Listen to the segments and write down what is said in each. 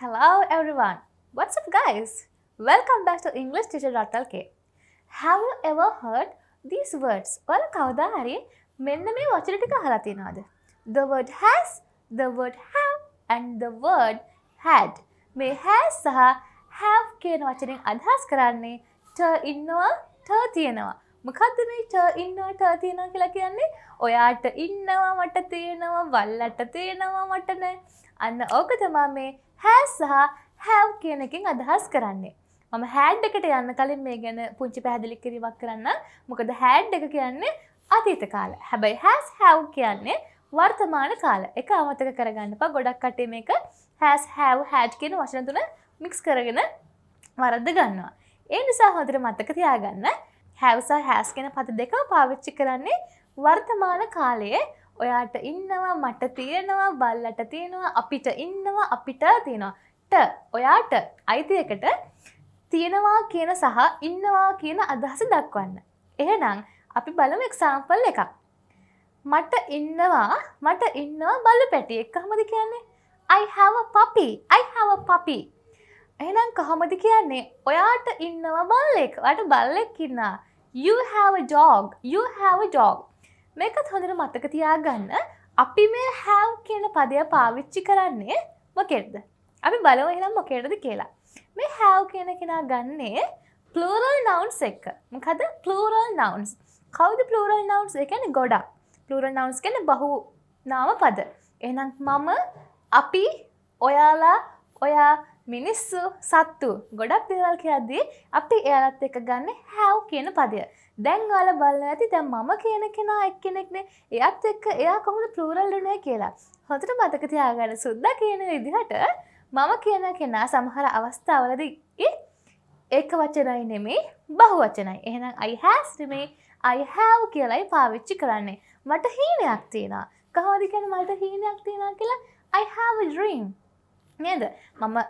Hello everyone. What's up guys? Welcome back to EnglishTeacher.lk. Have you ever heard these words? ඔයාලා කවදා හරි මෙන්න මේ වචන ටික අහලා තියෙනවද? The word has, the word have and the word had. මේ has සහ have කියන වචනෙන් අදහස් කරන්නේ ට ඉන්නවා, ට තියෙනවා. මොකද්ද මේ ට ඉන්නවා, ට තියෙනවා කියලා කියන්නේ? ඔයාට ඉන්නවා, මට තියෙනවා, වල්ලට තියෙනවා, මට නැහැ. අන්න ඕක තමයි මේ has සහ have කියන එකෙන් අදහස් කරන්නේ. මම had එකට යන්න කලින් මේ ගැන පුංචි පැහැදිලි කිරීමක් කරන්න. මොකද had එක කියන්නේ අතීත කාල. හැබැයි has have කියන්නේ වර්තමාන කාල. ඒක අමතක කරගන්න එපා. ගොඩක් කටේ මේක has have had කියන වචන තුන mix කරගෙන වරද්ද ගන්නවා. ඒ නිසා හොඳට මතක තියාගන්න have සහ has කියන පද දෙකම පාවිච්චි කරන්නේ වර්තමාන කාලයේ ඔයාට ඉන්නවා, මට තියෙනවා, බල්ලට තියෙනවා, අපිට ඉන්නවා, අපිට තියෙනවා. ට ඔයාට අයිතියකට තියෙනවා කියන සහ ඉන්නවා කියන අදහස දක්වන්න. එහෙනම් අපි බලමු එක්සැම්පල් එකක්. මට ඉන්නවා බල්ල පැටියෙක්. කොහොමද කියන්නේ? I have a puppy. I have a puppy. එහෙනම් කොහොමද කියන්නේ? ඔයාට ඉන්නවා බල්ලෙක්. ඔයාට බල්ලෙක් ඉන්නවා. You have a dog. You have a dog. මේකත් හොඳට මතක තියාගන්න. අපි මේ have කියන පදය පාවිච්චි කරන්නේ මොකෙන්ද? අපි බලමු එහෙනම් මොකේද කියලා. මේ have කියන කෙනා ගන්නේ plural nouns එක. මොකද plural nouns? කවුද plural nouns? ඒ කියන්නේ ගොඩක්. plural nouns කියන්නේ බහු නාම පද. එහෙනම් මම, අපි, ඔයාලා, ඔයා, මිනිස්සු, සත්තු ගොඩක් දේවල් කියද්දී අපි එයාලත් එක්ක ගන්න have කියන පදය. දැන් ඔයාලා බලන්න ඇති දැන් මම කියන කෙනා එක්කෙනෙක්නේ. එයාත් එක්ක එයා කොහොමද plural වෙන්නේ කියලා. හොඳට මතක තියාගන්න. සුද්දා කියන විදිහට මම කියන කෙනා සමහර අවස්ථාවලදී ඒක වචනයි නෙමෙයි බහු වචනයි. එහෙනම් I has නෙමෙයි I have කියලායි පාවිච්චි කරන්නේ. මට හීනයක් තියෙනවා. කොහොමද කියන්නේ මට හීනයක් තියෙනවා කියලා? I have a dream. නේද?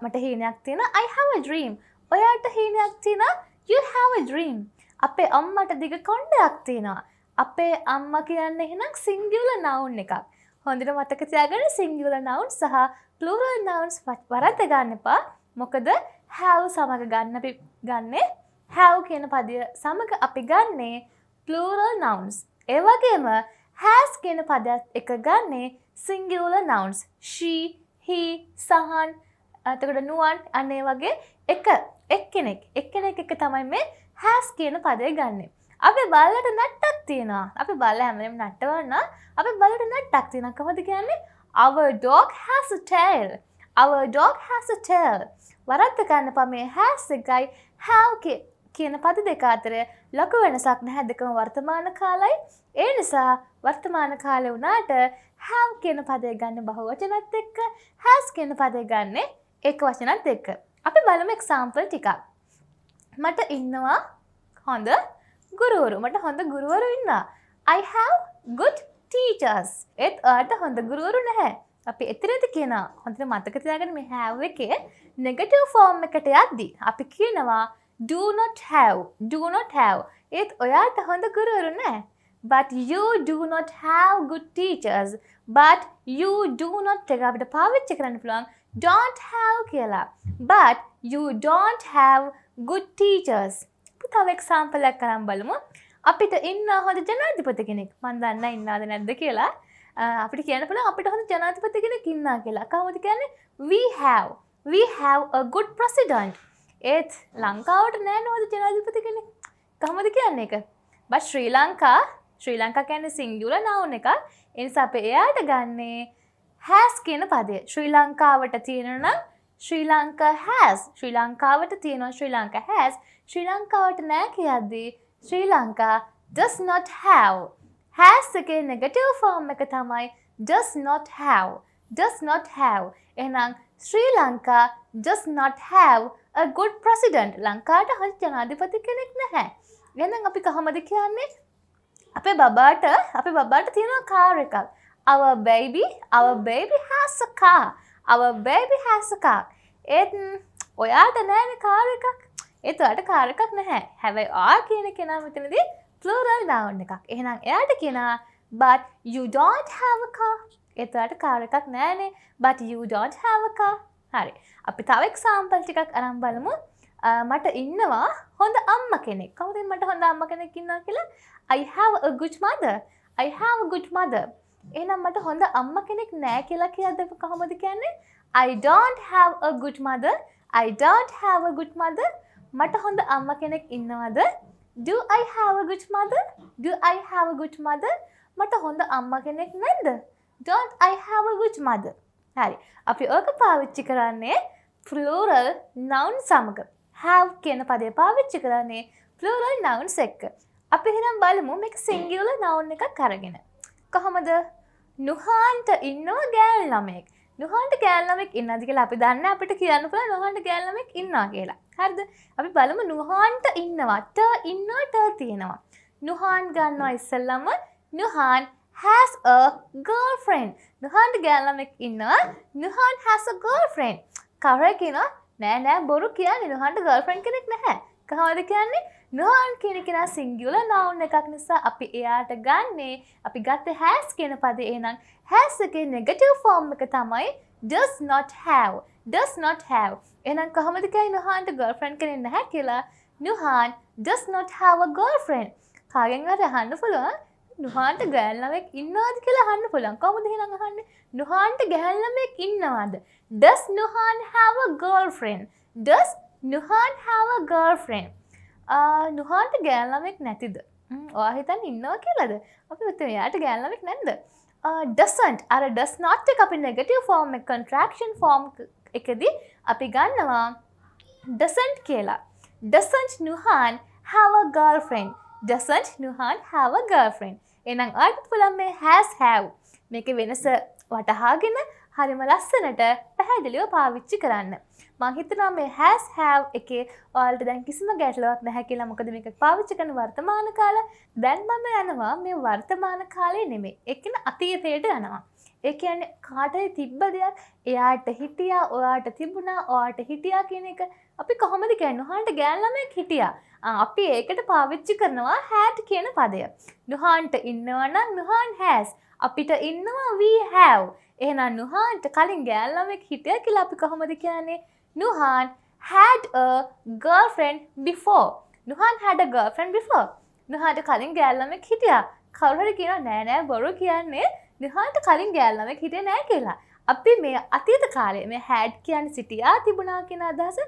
මට හීනයක් තියෙනවා. I have a dream. ඔයාට හීනයක් තියෙනවා. You have a dream. අපේ අම්මට දිග කොණ්ඩයක් තියෙනවා. අපේ අම්මා කියන්නේ එහෙනම් singular noun එකක්. හොඳට මතක තියාගන්න singular nouns සහ plural nouns වරද්ද ගන්න එපා. මොකද have සමග අපි ගන්නේ have කියන පදය සමග අපි ගන්නේ plural nouns. ඒ වගේම has කියන පදයත් එක ගන්නේ singular nouns. she, he, සහන්, එතකොට නුවන් අනේ වගේ එක්කෙනෙක් එක තමයි මේ has කියන පදේ ගන්නෙ. අපි බල්ලට නට්ටක් තියෙනවා. අපි බල්ල හැම වෙලේම නට්ටවන්න. අපි බල්ලට නට්ටක් තියෙනවා. කොහොමද කියන්නේ? Our dog has a tail. Our dog has a tail. වරද්ද ගන්න එපා මේ has එකයි have කියන පද දෙක අතර ලොකු වෙනසක් නැහැ. දෙකම වර්තමාන කාලයි. ඒ නිසා වර්තමාන කාලේ වුණාට have කියන පදේ ගන්න බහු වචනත් එක්ක has කියන පදේ ගන්න එක වචනත් එක්ක. අපි බලමු එක්සැම්පල් ටිකක්. මට ඉන්නවා හොඳ ගුරුවරු. මට හොඳ ගුරුවරු ඉන්නවා. I have good teachers. ඒත් ඔයාට හොඳ ගුරුවරු නැහැ. අපි එතරම්ද කියනවා. හොඳට මතක තියාගන්න මේ have එකේ negative form එකට යද්දී අපි කියනවා do not have. Do not have. ඒත් ඔයාට හොඳ ගුරුවරු නැහැ. But you do not have good teachers. But you do not එක අපිට පාවිච්චි කරන්න පුළුවන් don't have කියලා. But you don't have good teachers. තව එක්සැම්පල් එකක් කරන් බලමු. අපිට ඉන්න හොඳ ජනාධිපති කෙනෙක්. මම දන්නේ ඉන්නවද නැද්ද කියලා. අපිට කියන්න පුළුවන් අපිට හොඳ ජනාධිපති කෙනෙක් ඉන්නවා කියලා. කොහොමද කියන්නේ? We have a good president. ඒත් ලංකාවට නෑ නේද ජනාධිපති කෙනෙක්. කොහොමද කියන්නේ ඒක? but ශ්‍රී ලංකා කියන්නේ singular noun එකක්. ඒ නිසා අපි එයාට ගන්නේ has කියන පදය. ශ්‍රී ලංකාවට තියෙනවා නම් ශ්‍රී ලංකා has. ශ්‍රී ලංකාවට තියෙනවා ශ්‍රී ලංකා has. ශ්‍රී ලංකාවට නෑ කියද්දී ශ්‍රී Lanka does not have. has එකේ negative form එක තමයි does not have. does not have. එහෙනම් ශ්‍රී Lanka does not have a good president. ලංකාවට හොඳ ජනාධිපති කෙනෙක් නැහැ. එහෙනම් අපි කොහොමද කියන්නේ? අපේ බබාට තියෙනවා කාර් එකක්. Our baby has a car. Our baby has a car. ඒත් ඔයාට නෑනේ කාර් එකක්. ඒත් ඔයාට කාර් එකක් නැහැ. හැබැයි ඔයා කියන කෙනා මෙතනදී plural noun එකක්. එහෙනම් එයාට කියනවා but you don't have a car. ඒත් ඔයාට කාර් එකක් නෑනේ. But you don't have a car. හරි. අපි තව එක්සැම්පල් ටිකක් අරන් බලමු. මට ඉන්නවා හොඳ අම්මා කෙනෙක්. කවුද මට හොඳ අම්මා කෙනෙක් ඉන්නවා කියලා? I have a good mother. I have a good mother. එහෙනම් මට හොඳ අම්මා කෙනෙක් නැහැ කියලා කියද්දී අපි කොහොමද කියන්නේ? I don't have a good mother. I don't have a good mother. මට හොඳ අම්මා කෙනෙක් ඉන්නවද? Do I have a good mother? Do I have a good mother? මට හොඳ අම්මා කෙනෙක් නැද්ද? Don't I have a good mother? හරි. අපි ඔක පාවිච්චි කරන්නේ plural noun සමග. have කියන පදේ පාවිච්චි කරන්නේ plural nouns එක්ක. අපි එහෙනම් බලමු මේක singular noun එකක් අරගෙන. කොහොමද? නුහාන්ට ඉන්නව ගෑල් ළමෙක්. නුහාන්ට ගෑල් ළමෙක් ඉන්නවද කියලා අපි දන්නේ අපිට කියන්න පුළුවන් නුහාන්ට ගෑල් ළමෙක් ඉන්නවා කියලා. හරිද? අපි බලමු නුහාන්ට ඉන්නවා. ඉන්නවා තියෙනවා. නුහාන් ගන්නවා ඉස්සෙල්ලම නුහාන් has a girlfriend. නුහාන්ට ගෑල් ළමෙක් ඉන්නවා. නුහාන් has a girlfriend. කවුරු කියනවා? නෑ බොරු කියන්නේ නුහාන්ට girlfriend කෙනෙක් නැහැ. කොහොමද කියන්නේ? නුහාන් කියන කෙනා singular noun එකක් නිසා අපි එයාට ගන්නේ අපි ගත්තේ has කියන පදේ. එහෙනම් has එකේ negative form එක තමයි does not have. does not have. එහෙනම් කොහොමද කියන්නේ නුහාන්ට girlfriend කෙනෙක් නැහැ කියලා? නුහාන් does not have a girlfriend. කාගෙන් හරි අහන්න පුළුවන් නුහාන්ට ගෑල් ළමෙක් ඉන්නවද කියලා අහන්න පුළුවන්. කොහොමද එහෙනම් අහන්නේ? නුහාන්ට ගෑල් ළමෙක් ඉන්නවද? Does Nuhan have a girlfriend? Does Nuhan have a girlfriend? නුහාන්ට ගෑල් ළමෙක් නැතිද? ඔයා හිතන්නේ ඉන්නවා කියලාද? අපි හිතුවේ එයාට ගෑල් ළමෙක් නැද්ද? doesn't අර does not එක අපි negative form එක contraction form එකදී අපි ගන්නවා doesn't කියලා. Doesn't Nuhan have a girlfriend? Doesn't Nuhan have a girlfriend? එහෙනම් ඔයාලට පුළුවන් මේ has have මේකේ වෙනස වටහාගෙන හරිම ලස්සනට පැහැදිලිව පාවිච්චි කරන්න. මම හිතනවා මේ has have එකේ ඔයාලට දැන් කිසිම ගැටලුවක් නැහැ කියලා. මොකද මේක පාවිච්චි කරන වර්තමාන කාලය. දැන් මම යනවා මේ වර්තමාන කාලේ නෙමෙයි. ඒ කියන්නේ අතීතයට යනවා. ඒ කියන්නේ කාටේ තිබ්බ දෙයක් එයාට හිටියා, ඔයාට තිබුණා, ඔයාට හිටියා කියන එක අපි කොහොමද කියන්නේ? නුහාන්ට ගෑල් ළමෙක් හිටියා. අපි ඒකට පාවිච්චි කරනවා had කියන පදය. නුහාන්ට ඉන්නවා නම් නුහාන් has. අපිට ඉන්නවා we have. එහෙනම් නුහාන්ට කලින් ගෑල් ළමෙක් හිටියා කියලා අපි කොහොමද කියන්නේ? Nuhan had a girlfriend before. Nuhan had a girlfriend before. නුහාන්ට කලින් ගෑල් ළමෙක් හිටියා. කවුරු හරි කියනවා නෑ බොරු කියන්නේ නුහාන්ට කලින් ගෑල් ළමෙක් හිටියේ නෑ කියලා. අපි මේ අතීත කාලේ මේ had කියන්නේ සිටියා තිබුණා කියන අදහස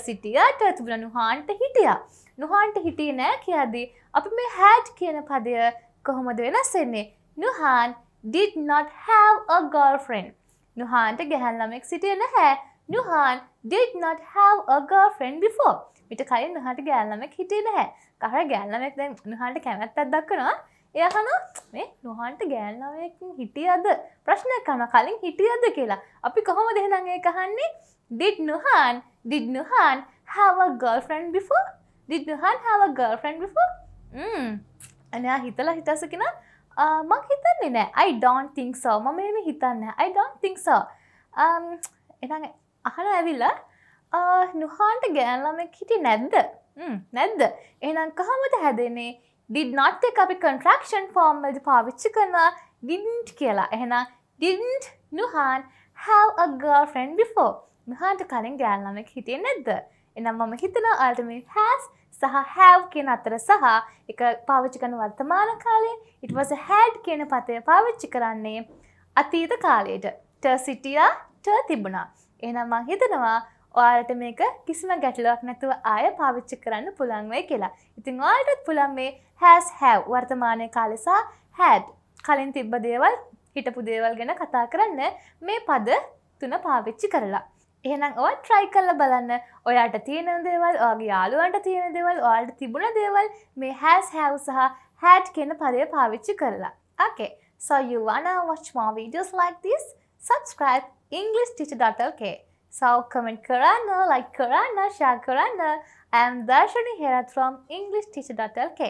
සිටියා තිබුණා නුහාන්ට හිටියා. නුහාන්ට හිටියේ නෑ කියද්දී අපි මේ had කියන පදය කොහොමද වෙනස් වෙන්නේ? Nuhan did not have a girlfriend. නුහාන්ට ගෑල් ළමෙක් සිටියේ නැහැ. Nuhan did not have a girlfriend before. මිට කලින් නුහාන්ට ගෑල් ළමෙක් හිටියේ නැහැ. කහර ගෑල් ළමෙක් දැන් නුහාන්ට කැමැත්තක් දක්වනවා. එයා අහනවා මේ නුහාන්ට ගෑල් ළමෙක් හිටියද? ප්‍රශ්නයක් අහනවා කලින් හිටියද කියලා. අපි කොහොමද එහෙනම් ඒක අහන්නේ? Did Nuhan have a girlfriend before? Did Nuhan have a girlfriend before? අනේ හිතලා හිතස කෙනා මම හිතන්නේ නැහැ. I don't think so. මම එහෙම හිතන්නේ නැහැ. I don't think so. එහෙනම් අහන ඇවිල්ලා නුහාන්ට ගෑල් ළමෙක් හිටියේ නැද්ද? නැද්ද? එහෙනම් කොහොමද හැදෙන්නේ? did not එක අපි contraction form වලදී පාවිච්චි කරනවා didn't කියලා. එහෙනම් didn't Nuhan have a girlfriend before? නුහාන්ට කලින් ගෑල් ළමෙක් හිටියේ නැද්ද? එහෙනම් මම හිතනවා ඔයාලට මේ has සහ have කියන අතර සහ එක පාවිච්චි කරන වර්තමාන කාලයේ it was a had කියන පදය පාවිච්චි කරන්නේ අතීත කාලයට. සිටියා තිබුණා. එහෙනම් මම හිතනවා ඔයාලට මේක කිසිම ගැටලුවක් නැතුව ආයෙ පාවිච්චි කරන්න පුළුවන් වෙයි කියලා. ඉතින් ඔයාලටත් පුළුවන් මේ has have වර්තමානයේ කාලේ සහ had කලින් තිබ්බ දේවල් හිටපු දේවල් ගැන කතා කරන්න මේ පද තුන පාවිච්චි කරලා. එහෙනම් ඔයා try කරලා බලන්න. ඔයාට තියෙන දේවල්, ඔයාගේ යාළුවන්ට තියෙන දේවල්, ඔයාලට තිබුණ දේවල් මේ has have සහ had කියන පදය පාවිච්චි කරලා. Okay. So you wanna watch more videos like this? Subscribe EnglishTeacher.lk. So comment කරන්න, like කරන්න, share කරන්න. I am Darshani Herat from EnglishTeacher.lk.